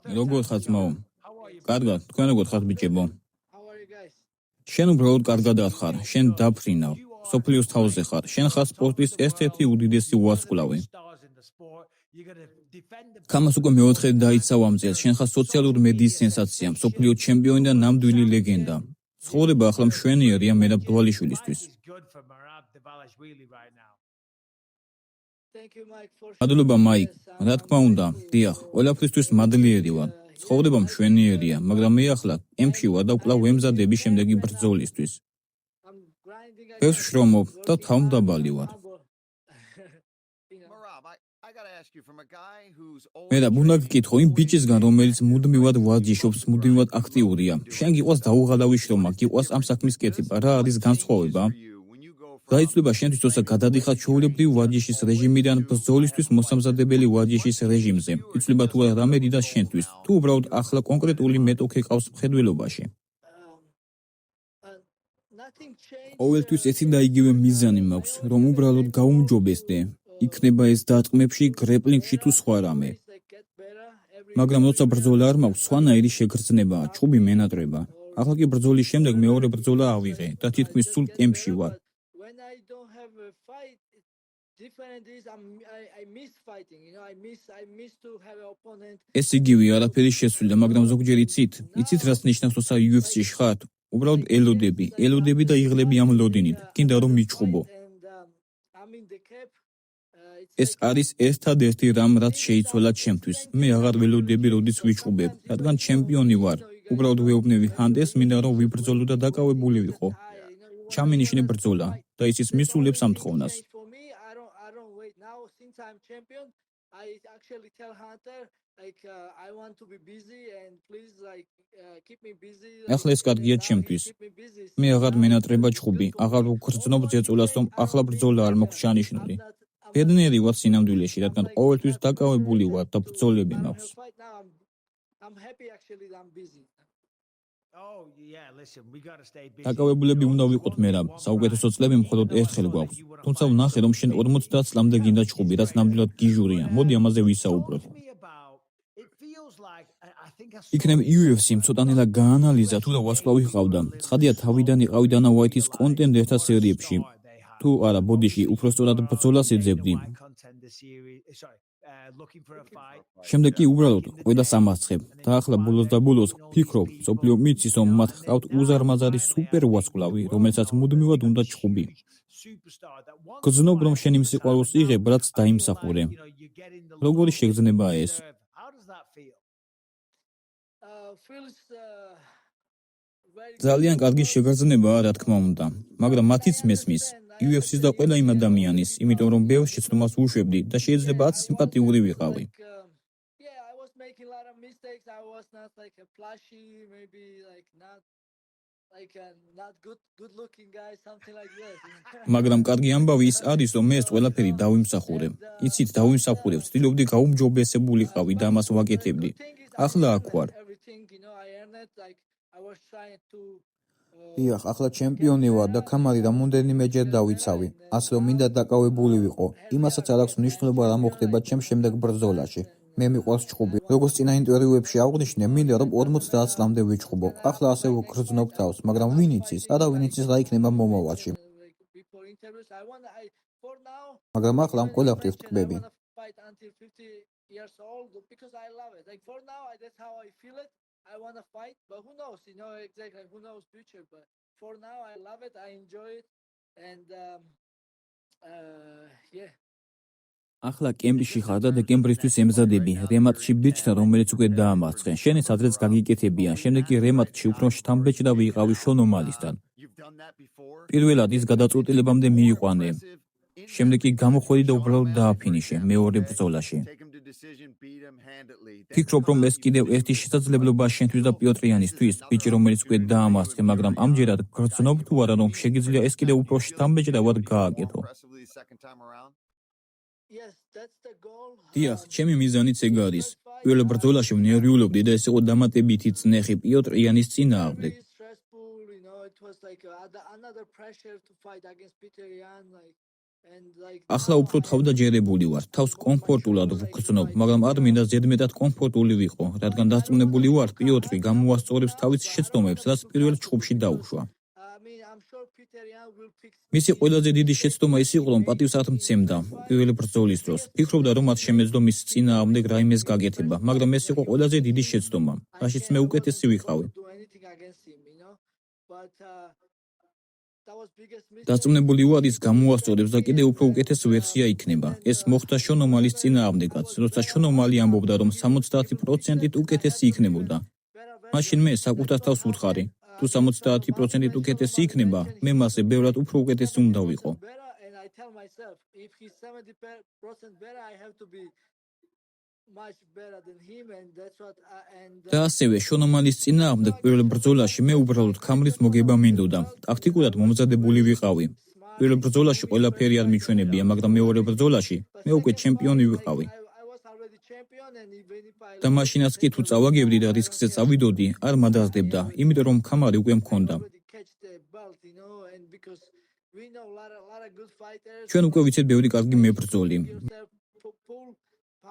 Როგორ ხარ ძმაო? კარგად, თქვენ როგორ ხართ ბიჭებო? How are you guys? შენ უბრალოდ კარგად არ ხარ, შენ დაფრინავ. სოფლიოს თავზე ხარ. შენ ხარ სპორტის ერთ-ერთი უდიდესი ვარსკვლავი. ქამას უკვე მეოთხედ დაიცავ ამ წელს. შენ ხარ სოციალური მედიის სენსაცია, სოფლიო ჩემპიონი და ნამდვილი ლეგენდა. ცხოვრება ახლა მშვენიერია მერაბ დვალიშვილისთვის. Thank you, Mike, for მადლობა მაიკ. რა თქმა უნდა, დიახ, ყველაფრისთვის მადლიერი ვარ. ცხოვრება მშვენიერია, მაგრამ მე ახლა კემპში ვარ და კვლავ ვემზადები შემდეგი ბრძოლისთვის. I'm grinding. ბევრს შრომობ და თავმდაბალი ვარ. მერაბ უნდა გკითხო იმ ბიჭისგან, რომელიც მუდმივად ვარჯიშობს, მუდმივად აქტიურია. შენ გიყვას დაუღალავი შრომა, გიყვას ამ საქმის კეთება, რა არის განსხვავება? გაიცვლება შენთვის, თორსა გადადიხარ ჩვეულებრივ ვარჯიშის რეჟიმიდან ბრძოლისთვის მოსამზადებელი ვარჯიშის რეჟიმზე. იცვლება თუ არა რამე დიდას შენთვის, თუ უბრალოდ ახლა კონკრეტული მეტოქე ყავს მხედველობაში. Nothing changed. ყოველთვის ერთი და იგივე მიზანი მაქვს, რომ უბრალოდ გაუმჯობესდე. იქნება ეს დარტყმებში, გრეპლინგში თუ სხვა რამე. Like get better every მაგრამ როცა ბრძოლა არ მაქვს, სხვანაირი შეგრძნებაა, ჩხუბი მენატრება. ახლა კი ბრძოლის შემდეგ მეორე ბრძოლა ავიღე და თითქმის სულ კემპში ვარ. when I don't have a fight, it's different is I miss fighting, you know, I miss to have an opponent. ეს იგივე არაფერი შეცვლილა, მაგრამ ზოგჯერ იცით რას ნიშნავს, როცა UFC-ში ხართ? უბრალოდ ელოდები და იღლები ამ ლოდინით. გინდა რომ მიჩხუბო. And I'm in the cap. ეს არის ერთადერთი რამ, რაც შეიცვალა ჩემთვის. მე აღარ ველოდები, როდის ვიჩხუბებ, რადგან ჩემპიონი ვარ. უბრალოდ ვეუბნები ჰანტერს, მინდა რომ ვიბრძოლო და დაკავებული ვიყო. ჩამინიშნე ბრძოლა და ისიც მისულებს ამ თხოვნას. For me, I don't wait now since I'm champion. I actually tell Hunter like I want to be busy and please like keep me busy. ახლა ეს კარგია ჩემთვის. Keep me busy. მე აღარ მენატრება ჩხუბი, აღარ ვგრძნობ ძეწოლას, რომ ახლა ბრძოლა არ მაქვს ჩანიშნული. ბედნიერი ვარ სინამდვილეში, რადგან ყოველთვის დაკავებული ვარ და ბრძოლები მაქვს. Right now I'm happy actually that I'm busy. Oh yeah, listen, we got to stay busy. დაკავებულები უნდა ვიყოთ მერაბ. საუკეთესო წლები მხოლოდ ერთხელ გვაქვს. თუმცა ვნახე, რომ შენ 50 წლამდე გინდა ჩხუბი, რაც ნამდვილად გიჟურია. მოდი ამაზე ვისაუბროთ. იქნებ UFC-მ ცოტანელა გაანალიზა თუ რა ვარსკვლავი ჰყავდა. ცხადია თავიდან იყავი დანა ვაითის კონტენდერთა სერიებში. თუ არა, ბოდიში უფრო სწორად ბრძოლას ეძებდი. შემდეგ კი უბრალოდ ყველას ამარცხებ. და ახლა ბოლოს და ბოლოს ვფიქრობ, სოფლიო მიცის, რომ მათ ჰყავთ უზარმაზარი სუპერ ვარსკვლავი, რომელსაც მუდმივად უნდა ჩხუბი. გრძნობ, რომ შენ იმ სიყვარულს იღებ, რაც დაიმსახურე. როგორი შეგრძნებაა ეს? Feels very ძალიან კარგი შეგრძნებაა, რა თქმა უნდა, მაგრამ მათიც მესმის. UFC-ს და ყველა იმ ადამიანის, იმიტომ რომ ბევრ შეცდომას უშვებდი და შეიძლება სიმპათიური ვიყავი. yeah, I was making a lot of mistakes. I was not like a flashy, maybe like not good looking guy, something like this. მაგრამ კარგი ამბავი ის არის, რომ მე ეს ყველაფერი დავიმსახურე. იცით, დავიმსახურე, ვცდილობდი გაუმჯობესებულიყავი და ამას ვაკეთებდი. ახლა აქ ვარ. Everything, you know, I earned it. Like I was trying to. დიახ, ახლა ჩემპიონი ვარ და ქამარი რამოდენიმეჯერ დავიცავი. ასე რომ მინდა დაკავებული ვიყო. იმასაც არ აქვს მნიშვნელობა რა მოხდება ჩემს შემდეგ ბრძოლაში. მე მიყვარს ჩხუბი. როგორც წინა ინტერვიუებში აღვნიშნე, მინდა რომ 50 წლამდე ვიჩხუბო. ახლა ასე ვგრძნობ თავს, მაგრამ ვინ იცის რა იქნება მომავალში. Like before interviews, for now. მაგრამ ახლა ამ ყველაფრის ვტკბები. I want to fight until 50 years old because I love it. Like for now, that's how I feel it. I want to fight, but who knows? You know exactly who knows future. But for now, I love it. I enjoy it, and yeah. ახლა კემპში ხარ და დეკემბრისთვის ემზადები. რემატჩი ბიჭთან, რომელიც უკვე დაამარცხე. შენიც ადრეც გაგიკეთებია. შემდეგ კი რემატჩი უფრო შთამბეჭდა ვიყავი შონომალისთან. პირველად ის გადაწყვეტილებამდე მიიყვანე. შემდეგ კი გამოხვედი და უბრალოდ დააფინიშე მეორე ბრძოლაში. ფიქრობ, რომ ეს კიდევ ერთი შესაძლებლობა შენთვის და პიოტრიანისთვის, ბიჭი, რომელიც უკვე დაამარცხე, მაგრამ ამჯერად გრძნობ თუ არა, რომ შეგიძლია ეს კიდევ უფრო შთამბეჭდავად გააკეთო. Yes, that's the goal. დიახ, ჩემი მიზანიც ეგ არის. პირველ ბრძოლაში ვნერვიულობდი და ეს იყო დამატებითი წნეხი პიოტრიანის წინააღმდეგ. Very stressful, you know. It was like another pressure to fight against Peter Yan. Like And like ახლა უფრო თავდაჯერებული ვარ, თავს კომფორტულად ვგრძნობ, მაგრამ არ მინდა ზედმეტად კომფორტული ვიყო, რადგან დარწმუნებული ვარ, პიოტრი გამოასწორებს თავის შეცდომებს, რაც პირველ ჩხუბში დაუშვა. I mean, I'm sure Peter Yan will fix მისი ყველაზე დიდი შეცდომა ის იყო, რომ პატივს არ მცემდა პირველი ბრძოლის დროს. ფიქრობდა, რომ არ შემეძლო მის წინააღმდეგ რაიმეს გაკეთება, მაგრამ ეს იყო ყველაზე დიდი შეცდომა, რაშიც მე უკეთესი ვიყავი. do anything against him, you know. But that was biggest mistake. დარწმუნებული ვარ, ის გამოასწორებს და კიდევ უფრო უკეთეს ვერსია იქნება. ეს მოხდა შონ ომალის წინააღმდეგაც, როცა შონ ომალი ამბობდა, რომ 70%-ით უკეთესი იქნებოდა. მაშინ მე საკუთარ თავს ვუთხარი, თუ 70%-ით უკეთესი იქნება, მე მასზე ბევრად უფრო უკეთესი უნდა ვიყო. Better, and I tell myself, if he's 70% better, I have to be much better than him, and that's what. და ასევე შონ ომალის წინააღმდეგ პირველ ბრძოლაში მე უბრალოდ ქამრის მოგება მინდოდა. ტაქტიკურად მომზადებული ვიყავი. პირველ ბრძოლაში ყველაფერი არ მიჩვენებია, მაგრამ მეორე ბრძოლაში მე უკვე ჩემპიონი ვიყავი. I was already champion, and even if I და მაშინაც კი თუ წავაგებდი და რისკზე წავიდოდი, არ მადარდებდა, იმიტომ რომ ქამარი უკვე მქონდა. already catch the belt, you know, and because we know a lot of good fighters. ჩვენ უკვე ვიცით ბევრი კარგი მებრძოლი. yourself pull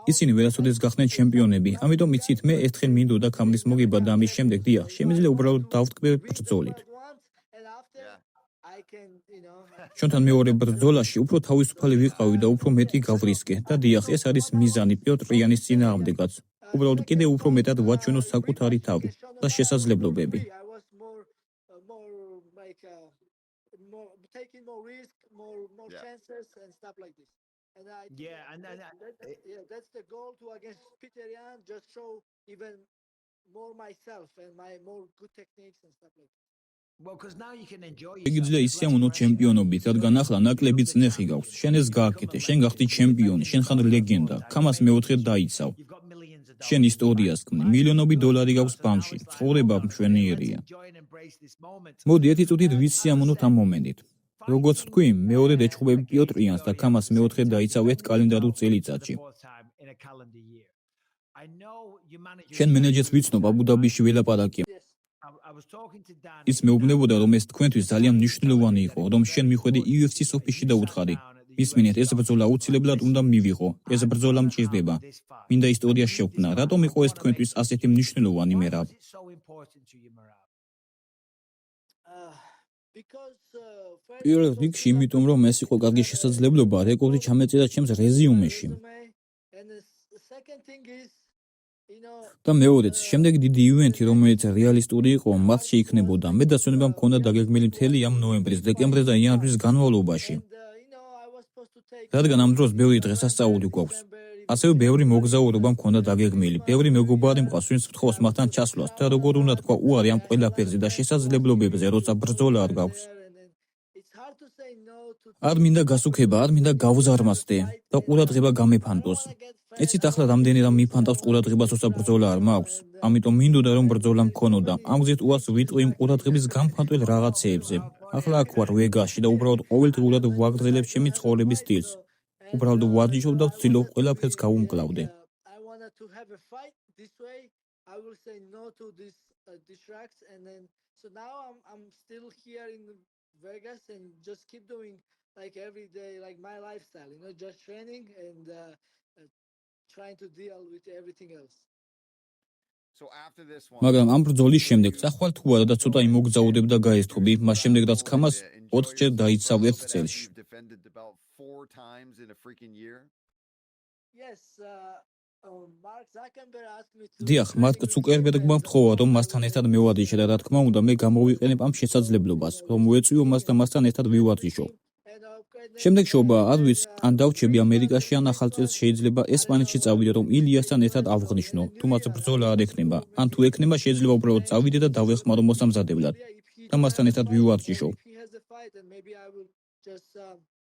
ისინი ვერასოდეს გახდნენ ჩემპიონები, ამიტომ იცით მე ერთხელ მინდოდა ქამრის მოგება და ამის შემდეგ დიახ, შემიძლია უბრალოდ დავტკბე ბრძოლით. once, and after I can, you know. ჩვენთან მეორე ბრძოლაში უფრო თავისუფალი ვიყავი და უფრო მეტი გავრისკე და დიახ, ეს არის მიზანი პიოტრ იანის წინააღმდეგაც. უბრალოდ კიდევ უფრო მეტად ვაჩვენო საკუთარი თავი და შესაძლებლობები. I was more like more taking more risk, more chances and stuff like this. And I Yeah, and that's the goal to against Peter Yan, just show even more myself and my more good techniques and stuff like that. well, because now you can enjoy შეგიძლია ისიამოვნო ჩემპიონობით, რადგან ახლა ნაკლები წნეხი გაქვს. შენ ეს გააკეთე, შენ გახდი ჩემპიონი, შენ ხარ ლეგენდა. ქამას მეოთხედ დაიცავ. You've got millions of შენ ისტორიას ქმნი, მილიონობით დოლარი გაქვს ბანკში. ცხოვრება მშვენიერია. enjoy and embrace this moment. მოდი ერთი წუთით ვისიამოვნოთ ამ მომენტით. როგორც ვთქვი, მეორე ეჭვობები პიოტრ იანს და ქამას მეოთხედ დაიცავ ერთ კალენდარულ წელიწადში. შენ მენეჯერს ვიცნობ აბუ-დაბიში ველაპარაკია. Yes. I was talking to Dan. ის მეუბნებოდა, რომ ეს თქვენთვის ძალიან მნიშვნელოვანი იყო, რომ შენ მიხვედი UFC-ს ოფისში და უთხარი. მისმინეთ, ეს ბრძოლა აუცილებლად უნდა მივიღო. ეს ბრძოლა მჭირდება. მინდა ისტორია შევქმნა. რატომ იყო ეს თქვენთვის ასეთი მნიშვნელოვანი მერაბ? Why is it so important to you, Merab? Because first პირველ რიგში, იმიტომ რომ ეს იყო კარგი შესაძლებლობა რეკორდი ჩამეწერა ჩემს რეზიუმეში. and the second thing is, you know, და მეორეც, შემდეგ დიდი ივენთი, რომელიც რეალისტური იყო, მათ შეიქმნებოდა. მე დასვენება მქონდა დაგეგმილი მთელი ამ ნოემბრის, დეკემბრის და იანვრის განმავლობაში. and you know, I was supposed to take რადგან ამ დროს ბევრი დღესასწაული გვაქვს. ასევე ბევრი მოგზაურობა მქონდა დაგეგმილი. ბევრი მეგობარი მყავს, ვინც ვთხოვს მათთან ჩასვლას და როგორ უნდა თქვა უარი ამ ყველაფერზე და შესაძლებლობებზე, როცა ბრძოლა არ გაქვს. and then it's hard to say no to არ მინდა გასუქება, არ მინდა გავზარმასდე და ყურადღება გამეფანტოს. ეცით ახლა რამდენი რამ მიფანტავს ყურადღებას, როცა ბრძოლა არ მაქვს. ამიტომ მინდოდა რომ ბრძოლა მქონოდა. ამ გზით უარს ვიტყვი იმ ყურადღების გამფანტველ რაღაცეებზე. ახლა აქ ვარ ვეგასში და უბრალოდ ყოველდღურად ვაგრძელებ ჩემი ცხოვრების სტილს. უბრალოდ ვარჯიშობ და ვცდილობ ყველაფერს გავუმკლავდე. I wanted to have a fight this way. I will say no to this distracts, and then so now I'm still here in Vegas and just keep doing like every day, like my lifestyle, you know, just training and trying to deal with everything else. So after this one, მაგრამ ამ ბრძოლის შემდეგ წახვალ თუ არა და ცოტა იმოგზაურებ და გაესთობი, მას შემდეგ რაც ქამას 4 ჯერ დაიცავ ერთ წელში. you've defended the belt 4 times in a freaking year. Yes, Mark Zuckerberg asked me to. დიახ, მარკ ცუკერბერგმა მთხოვა, რომ მასთან ერთად მევარჯიშე და რა თქმა უნდა, მე გამოვიყენებ ამ შესაძლებლობას, რომ ვეწვიო მას და მასთან ერთად ვივარჯიშო. შემდეგ შობა, არ ვიცი, ან დავჩები ამერიკაში, ან ახალ წელს შეიძლება ესპანეთში წავიდე, რომ ილიასთან ერთად ავღნიშნო, თუ მას ბრძოლა არ ექნება, ან თუ ექნება, შეიძლება უბრალოდ წავიდე და დავეხმარო მოსამზადებლად და მასთან ერთად ვივარჯიშო.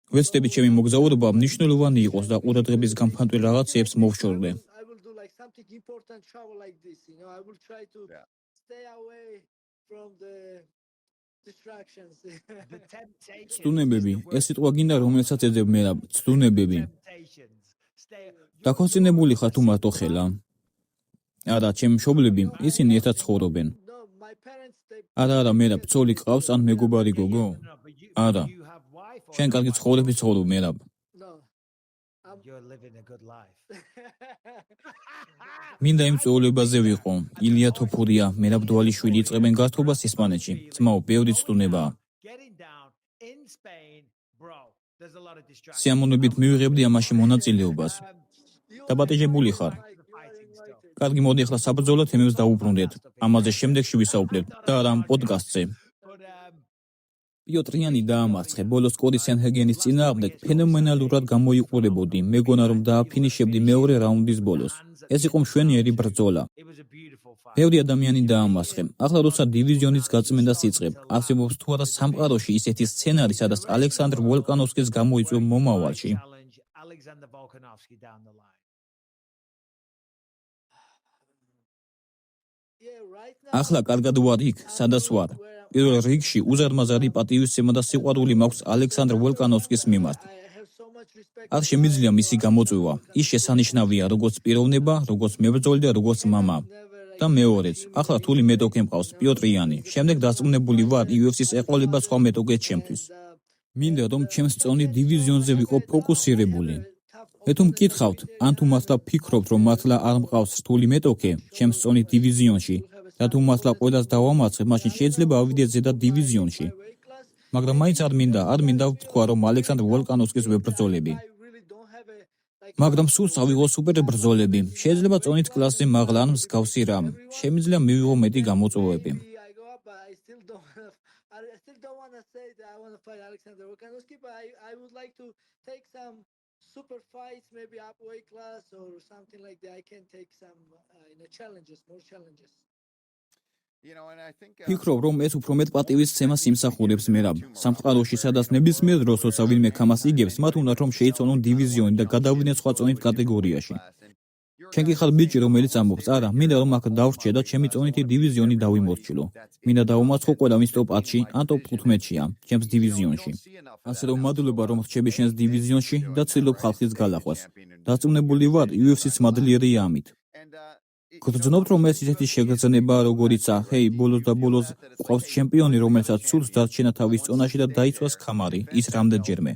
ვეცდები ჩემი მოგზაურობა მნიშვნელოვანი იყოს და ყურადღების გამფანტველ რაღაცეებს მოვშორდე. I will do like something important travel like this, you know. I will try to stay away from the distractions. The temptation. ცდუნებები, ეს სიტყვა გინდა რომელსაც ეძებ მე რა, ცდუნებები. დაქორწინებული ხარ თუ მარტო ხელა? არა, ჩემი მშობლები, ისინი ერთად ცხოვრობენ. No, my parents they არა, მე რა, ბრძოლი ყავს ან მეგობარი გოგო? არა. შენ კარგი ცხოვრების ცხოვრობ მერაბ. No. You're living a good life. მინდა იმ წვეულებაზე ვიყო. ილია თოფურია, მერაბ დვალიშვილი იწყებენ გართობას ესპანეთში. ძმაო, ბევრი ცდუნებაა. Getting down in Spain, bro. There's a lot of distractions. სიამოვნებით მივიღებდი ამაში მონაწილეობას. დაბატეჟებული ხარ. კარგი, მოდი ახლა საბრძოლო თემებს დაუბრუნდეთ. ამაზე შემდეგში ვისაუბრებთ და არა ამ პოდკასტზე. But პიოტრიანი დაამარცხე. ბოლოს კოდი სენჰეგენის წინააღმდეგ ფენომენალურად გამოიყურებოდი. მეგონა რომ დააფინიშებდი მეორე რაუნდის ბოლოს. ეს იყო მშვენიერი ბრძოლა. it was a beautiful fight. ბევრი ადამიანი დაამარცხე. ახლა როცა დივიზიონის გაწმენდას იწყებ, არსებობს თუ არა სამყაროში ისეთი სცენარი, სადაც ალექსანდრ ვოლკანოვსკის გამოიწვევ მომავალში. Challenge Alexander Volkanovski down the line. Yeah, right now. ახლა კარგად ვარ იქ, სადაც ვარ. პირველ რიგში უზარმაზარი პატივისცემა და სიყვარული მაქვს ალექსანდრ ვოლკანოვსკის მიმართ. I have so much respect. არ შემიძლია მისი გამოწვევა. ის შესანიშნავია როგორც პიროვნება, როგორც მებრძოლი და როგორც მამა. და მეორეც, ახლა რთული მეტოქე მყავს, პიოტრიანი. შემდეგ დარწმუნებული ვარ UFC-ს ეყოლება სხვა მეტოქე ჩემთვის. მინდა რომ ჩემს წონი დივიზიონზე ვიყო ფოკუსირებული. მე თუ მკითხავთ, ან თუ მართლა ფიქრობთ, რომ მართლა არ მყავს რთული მეტოქე ჩემს წონი დივიზიონში და თუ მართლა ყველას დავამარცხებ, მაშინ შეიძლება ავიდეთ ზედა დივიზიონში. მაგრამ მაინც არ მინდა ვთქვა, რომ ალექსანდრ ვოლკანოვსკის ვებრძოლები. მაგრამ სულს ავიღო სუპერ ბრძოლები. შეიძლება წონით კლასზე მაღლა ან მსგავსი რამ. შემიძლია მივიღო მეტი გამოწვევები. I go up, but I still don't want to say that I want to fight Alexander Volkanovski, but I would like to take some super fights, maybe up weight class or something like that. I can take some challenges, more challenges. You know, and I think ფიქრობ, რომ ეს უფრო მეტ პატივისცემას იმსახურებს მერაბ. სამყაროში, სადაც ნებისმიერ დროს, როცა ვინმე ქამას იგებს, მათ უნდა რომ შეიცვალონ დივიზიონი და გადავიდნენ სხვა წონით კატეგორიაში. შენ კი ხარ ბიჭი, რომელიც ამბობს, არა, მინდა რომ აქ დავრჩე და ჩემი წონითი დივიზიონი დავიმორჩილო. მინდა დავამარცხო ყველა მის ტოპ 10-ში ან ტოპ 15-შია, ჩემს დივიზიონში. ასე რომ მადლობა რომ რჩები შენს დივიზიონში და ცდილობ ხალხის გალახვას. დარწმუნებული ვარ, UFC-ს მადლიერია ამით. გრძნობთ რომ ეს ისეთი შეგრძნება როგორიცა, ჰეი, ბოლოს და ბოლოს ყავს ჩემპიონი, რომელსაც სურს დარჩენა თავის წონაში და დაიცვას ქამარი, ის რამდენჯერმე.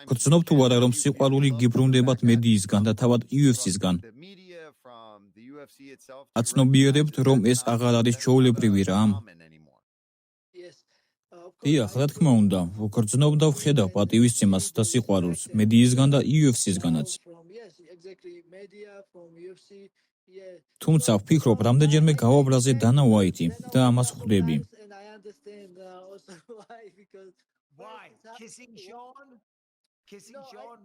გრძნობ თუ არა რომ სიყვარული გიბრუნდებათ მედიისგან და თავად UFC-სგან. აცნობიერებთ რომ ეს აღარ არის ჩვეულებრივი რამ. Yes. დიახ, რა თქმა უნდა, ვგრძნობ და ვხედავ პატივისცემას და სიყვარულს მედიისგან და UFC-სგანაც. Yes, exactly. Media from UFC. Yeah. თუმცა ვფიქრობ, რამდენჯერმე გავაბრაზე Dana White და ამას ხვდები. And I understand also why, because Why? Kissing Sean? Kissing Sean?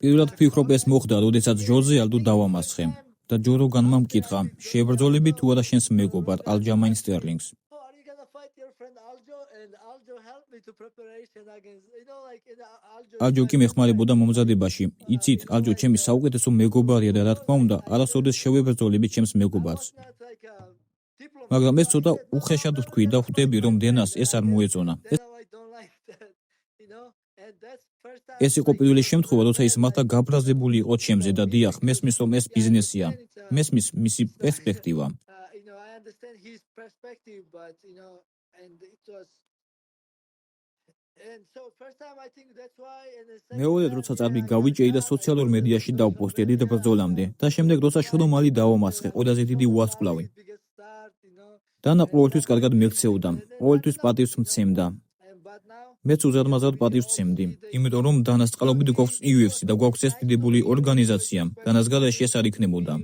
პირველად ვფიქრობ ეს მოხდა, როდესაც ჯოზე ალდო დავამარცხე და ჯო როგანმა მკითხა, შეებრძოლები თუ არა შენს მეგობარ ალჯამაინ სტერლინგს. oh, are you gonna fight your friend Aljo? And Aljo helped me to preparation against, like in Aljo. ალჯო კი მეხმარებოდა მომზადებაში. იცით, ალჯო ჩემი საუკეთესო მეგობარია და რა თქმა უნდა, არასოდეს შევებრძოლები ჩემს მეგობარს. მაგრამ ეს ცოტა უხეშად ვთქვი და ხვდები რომ დენას ეს არ მოეწონა. ეს იყო პირველი შემთხვევა, როცა ის მართლა გაბრაზებული იყო ჩემზე და დიახ, მესმის რომ ეს ბიზნესია. მესმის მისი პერსპექტივა. I understand his perspective, but and it was. And so first time I think that's why. მეორე როცა წარბი გავიჭეი და სოციალურ მედიაში დავპოსტე დიდ ბრძოლამდე და შემდეგ როცა შრომალი დავამარცხე ყველაზე დიდი ვარსკვლავი. დანა ყოველთვის კარგად მეკცეოდა, ყოველთვის პატივს მცემდა. მეც უზარმაზად პატივს ვცემდი, იმიტომ რომ დანას წყალობით გვაქვს UFC და გვაქვს ეს დიდებული ორგანიზაცია. დანას გადაში ეს არ იქნებოდა.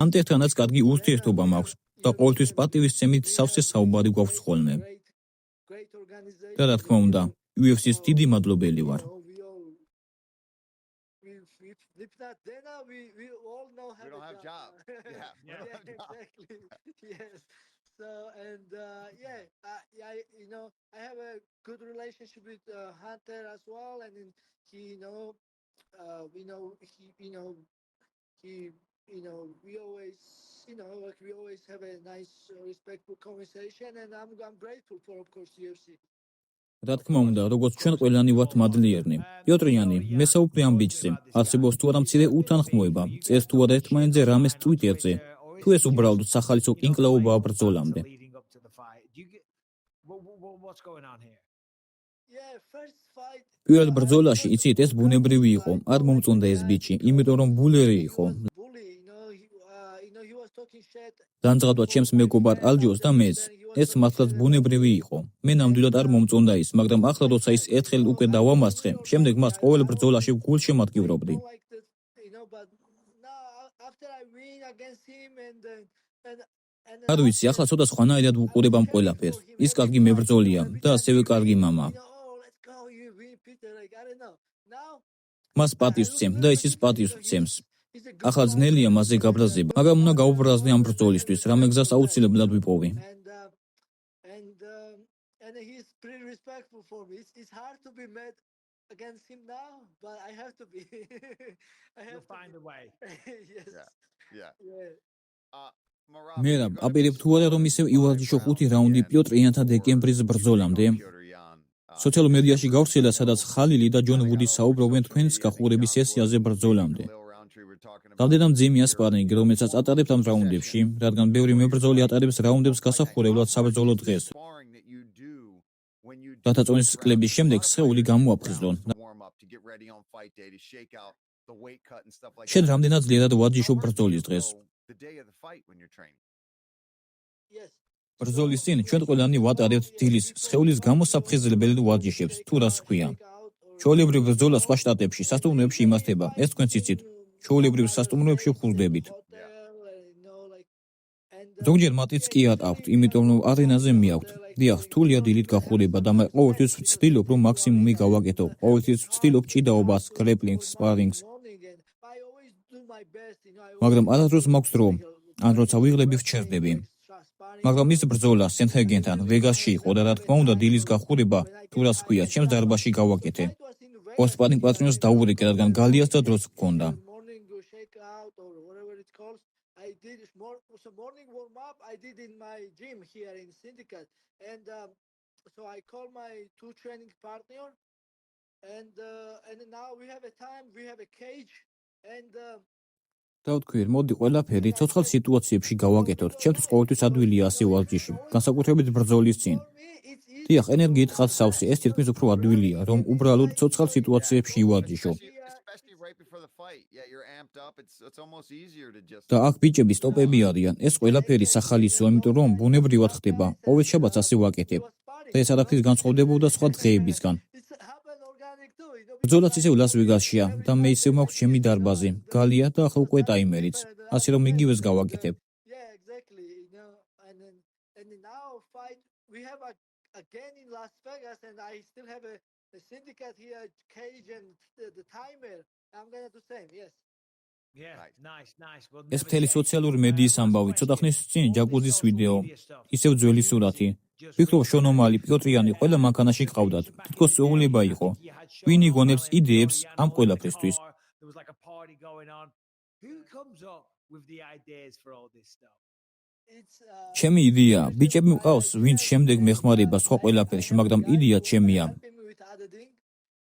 ანტეთანაც კარგი ურთიერთობა მაქვს და ყოველთვის პატივისცემით სავსე საუბარი გვაქვს ხოლმე. და რა თქმა უნდა, UFC-ს დიდი მადლობელი ვარ. If not Dana, we all know We don't have job. Yeah. we don't have job. Exactly. Yes. So and I I have a good relationship with Hunter as well, and he we always we always have a nice respectful conversation, and I'm grateful for, of course, UFC. რა თქმა უნდა, როგორც ჩვენ ყველანი ვართ მადლიერნი. პიოტრიანი, მე საუბრე ამ ბიჭზე. არსებობს თუ არა მცირე უთანხმოება, წერს თუ არა ერთმანეთზე რამეს ტვიტერზე. it's თუ ეს უბრალოდ სახალისო კინკლაობაა ბრძოლამდე. leading up to the fight. Do you get what's going on here? Yeah, first fight. პირველ ბრძოლაში იცით ეს ბუნებრივი იყო, არ მომწონდა ეს ბიჭი, იმიტომ რომ ბულერი იყო. Bully, he was talking shit. განწყადვა ჩემს მეგობარ ალჯოს და მეც. ეს მართლაც ბუნებრივი იყო. მე ნამდვილად არ მომწონდა ის, მაგრამ ახლა როცა ის ერთხელ უკვე დავამასწრე, შემდეგ მას ყოველ ბრძოლაში გულშემატკივრობდი. Don't like this, but now after I win against him and არ ვიცი, ახლა ცოტა სხვანაირად ვუყურებ ამ ყველაფერს. ის კარგი მებრძოლია და ასევე კარგი მამა. let's go, you win, Peter. Like, I don't know. Now მას პატივს ვცემ და ისიც პატივს ვცემს. ახლა ძნელია მასზე გაბრაზება, მაგრამ უნდა გავუბრაზდე ამ ბრძოლისთვის, რამე გზას აუცილებლად ვიპოვი. And he's pretty respectful for me. It's hard to be mad against him now, but I have to be. I have You'll to find be. a way. Yes. Yeah. Yeah. Marab, მე you რა gotta აპირებ be თუ არა რომ ისევ surprised ივარჯიშო by 5 how რაუნდი again, პიოტრ იანთა you დეკემბრის were ბრძოლამდე. Piotr Yan, სოციალურ მედიაში გავრცელა, სადაც ხალილი და ჯონ ვუდი საუბრობენ თქვენს გახურების სესიაზე ბრძოლამდე. დავდედამ ძიმი ასპარინგი, რომელსაც ატარებთ ამ რაუნდებში, რადგან ბევრი მებრძოლი ატარებს რაუნდებს გასახურებლად საბრძოლო დღეს. დათაწონის კლების შემდეგ სხეული გამოაფხიზლონ. შენ რამდენად ძლიერად ვარჯიშობ ბრძოლის დღეს? Yes. ბრძოლის წინ ჩვენ ყველანი ვატარებთ დილის სხეულის გამოსაფხიზლებელ ვარჯიშებს, თუ რას ქვია. ჩვეულებრივ ბრძოლა სხვა შტატებში, სასტუმროებში იმართება. ეს თქვენც იცით. ჩვეულებრივ სასტუმროებში ვხურდებით. ზოგჯერ მათიც კი არ აქვთ, იმიტომ რომ არენაზე მიაქვთ. დიახ, რთულია დილით გახურება და მე ყოველთვის ვცდილობ, რომ მაქსიმუმი გავაკეთო. ყოველთვის ვცდილობ ჭიდაობას, გრეპლინგს, სპარინგს. მაგრამ არასდროს მაქვს დრო, ან როცა ვიღლები ვჩერდები. მაგრამ ის ბრძოლა სენჰეგენთან ვეგასში იყო და რა თქმა უნდა დილის გახურება, თუ რას ქვია, ჩემს დარბაზში გავაკეთე. სპარინგ პარტნიორს დაურეკე, რადგან გალიას და დროც გქონდა. I did morning warm up. I did in my gym here in Syndicate, and so I called my two training partner, and now we have a time. We have a cage, and დავთქვი, მოდი ყველაფერი ცოცხალ სიტუაციებში გავაკეთოთ. ჩემთვის ყოველთვის ადვილია ასე ვარჯიში, განსაკუთრებით ბრძოლის წინ. დიახ, ენერგიით ხალხსავსე, ეს თითქმის უფრო ადვილია, რომ უბრალოდ ცოცხალ სიტუაციებში ივარჯიშო. და აქ ბიჭები სტოპები არიან. ეს ყველაფერი სახალისოა, იმიტომ რომ ბუნებრივად ხდება. ყოველ შაბათს ასე ვაკეთებ. და ეს არაფრის განსხვავდებოდა სხვა დღეებისგან. ბრძოლაც ისევ ლას-ვეგასშია და მე ისევ მაქვს ჩემი დარბაზი, გალია და ახლა უკვე ტაიმერიც. ასე რომ იგივეს გავაკეთებ. yeah, exactly. And now fight we have again in Las Vegas, and I still have a syndicate here, cage and the timer. I'm gonna do same. Yes. Yeah, nice. Well, ეს მთელი სოციალური მედიის ამბავი, ცოტა ხნის წინ ჯაკუზის ვიდეო, ისევ ძველი სურათი. ვფიქრობ, შონომალი, პიოტრიანი ყველა მანქანაში ყავდათ. თითქოს უღლება იყო. ვინ იგონებს იდეებს ამ ყველაფრისთვის? There was like a party going on. Who comes up with the ideas for all this stuff? It's ჩემი იდეა, ბიჭები მყავს, ვინც შემდეგ მეხმარება სხვა ყველაფერში, მაგრამ იდეა ჩემია. helping me with other thing,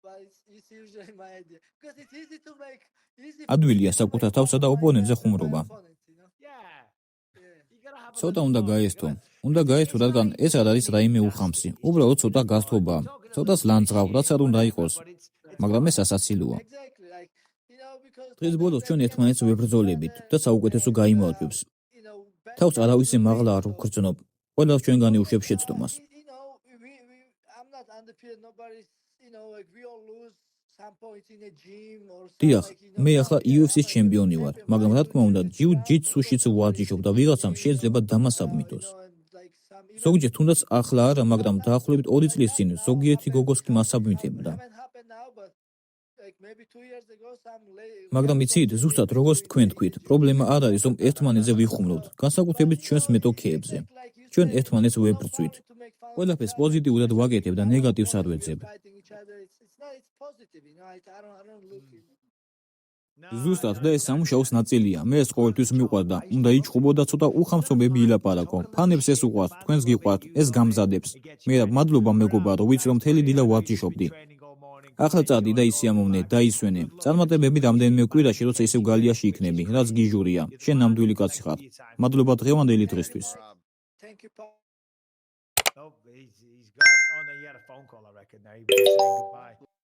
but it's usually my idea because it's easy to make easy. ადვილია საკუთარ თავსა და ოპონენტზე ხუმრობა. Yeah. You gotta have a ცოტა little უნდა fun, გაესტო. you know? უნდა გაესტო, რადგან ეს არ არის რაიმე უხამსი. უბრალოდ ცოტა გართობაა. ცოტას ლანძღავ, რაც არ უნდა იყოს. მაგრამ ეს ასაცილოა. Exactly, like because დღეს ბოლოს ჩვენ ერთმანეთს ვებრძოლებით და საუკეთესო გაიმართვებს. you know, თავს არავის მაღლა არ ვგრძნობ. ყველას ჩვენგანი უშვებს შეცდომას. I'm not undefeated. Nobody's, like we all lose some points in a gym or something. დიახ, მე ახლა something, UFC-ის but ჩემპიონი ვარ, champion, მაგრამ რა თქმა უნდა, but ჯიუ-ჯიტსუშიც ვარჯიშობ და ვიღაცამ შეიძლება დამასაბმითოს. and like some even ზოგჯერ თუნდაც ახლა არა, მაგრამ დაახლოებით 2 წლის წინ ზოგიერთი გოგოს კი მასაბმითებდა. haven't happened now, but like maybe 2 years ago some მაგრამ იცით, ზუსტად როგორც თქვენ თქვით, პრობლემა არ არის, რომ ერთმანეთზე ვიხუმრობთ, განსაკუთრებით ჩვენს მეტოქეებზე. ჩვენ ერთმანეთს ვებრძვით. ყველაფერს პოზიტიურად ვაკეთებ და ნეგატივს არ ვეძებ. It's positive, I don't look it. ზუსტად და ეს სამუშაოს ნაწილია. მე ეს ყოველთვის მიყვარდა. უნდა იჭხუბო და ცოტა უხამსობები ილაპარაკო. ფანებს ეს უყვართ, თქვენს გიყვართ, ეს გამზადებს. მე რა მადლობა მეგობარო, ვიცი რომ მთელი დილა ვარჯიშობდი. ახლა წადი და ისიამოვნე, დაისვენე. წარმატებები რამდენიმე კვირაში, როცა ისევ გალიაში იქნები, რაც გიჟურია. შენ ნამდვილი კაცი ხარ. მადლობა დღევანდელი დღისთვის. Thank you, Paul. Oh, he's gone. Oh, no, he had a phone call, I reckon. Now he was saying goodbye.